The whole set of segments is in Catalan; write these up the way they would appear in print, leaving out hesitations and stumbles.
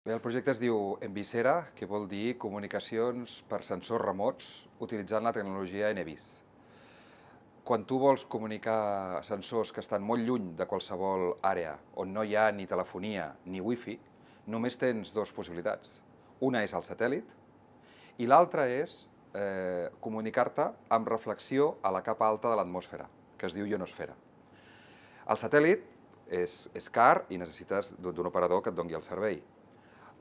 Bé, el projecte es diu Envisera, que vol dir comunicacions per sensors remots utilitzant la tecnologia NVIS. Quan tu vols comunicar sensors que estan molt lluny de qualsevol àrea on no hi ha ni telefonia ni wifi, només tens dues possibilitats. Una és el satèl·lit i l'altra és comunicar-te amb reflexió a la capa alta de l'atmosfera, que es diu ionosfera. El satèl·lit és car i necessites d'un operador que et doni el servei.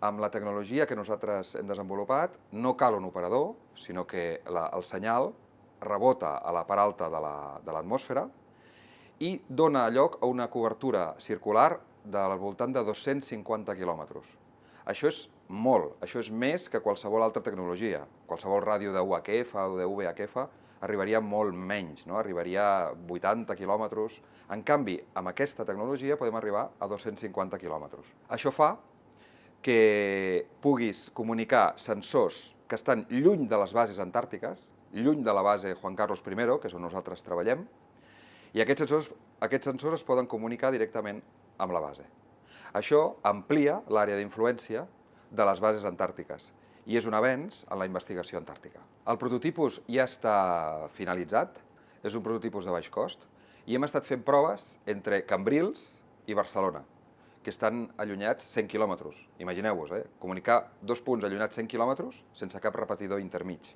Amb la tecnologia que nosaltres hem desenvolupat no cal un operador, sinó que el senyal rebota a la part alta de l'atmosfera i dona lloc a una cobertura circular del voltant de 250 quilòmetres. Això és molt, això és més que qualsevol altra tecnologia. Qualsevol ràdio de UHF o de VHF arribaria molt menys, no? Arribaria a 80 quilòmetres. En canvi, amb aquesta tecnologia podem arribar a 250 quilòmetres. Això fa que puguis comunicar sensors que estan lluny de les bases antàrtiques, lluny de la base Juan Carlos I, que és on nosaltres treballem, i aquests sensors es poden comunicar directament amb la base. Això amplia l'àrea d'influència de les bases antàrtiques i és un avenç en la investigació antàrtica. El prototipus ja està finalitzat, és un prototipus de baix cost, i hem estat fent proves entre Cambrils i Barcelona, que estan allunyats 100 quilòmetres. Imagineu-vos, comunicar dos punts allunyats 100 quilòmetres sense cap repetidor intermig.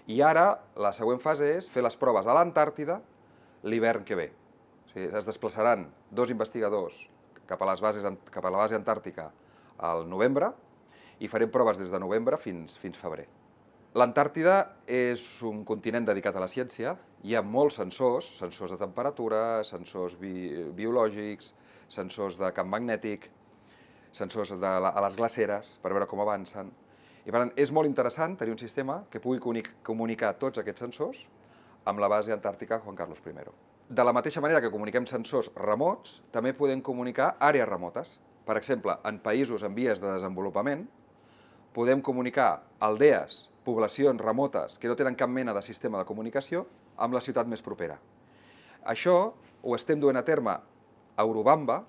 I ara la següent fase és fer les proves a l'Antàrtida l'hivern que ve. O sigui, es desplaçaran dos investigadors cap a la base antàrtica al novembre i farem proves des de novembre fins febrer. L'Antàrtida és un continent dedicat a la ciència. Hi ha molts sensors, sensors de temperatura, sensors biològics, sensors de camp magnètic, sensors a les glaceres per veure com avancen. I per tant, és molt interessant tenir un sistema que pugui comunicar tots aquests sensors amb la base antàrtica Juan Carlos I. De la mateixa manera que comuniquem sensors remots, també podem comunicar àrees remotes. Per exemple, en països en vies de desenvolupament, podem comunicar aldees, poblacions remotes que no tenen cap mena de sistema de comunicació amb la ciutat més propera. Això ho estem duent a terme a Urubamba,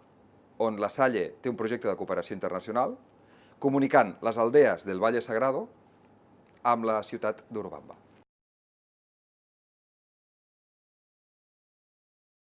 on la Salle té un projecte de cooperació internacional, comunicant les aldees del Valle Sagrado amb la ciutat d'Urubamba.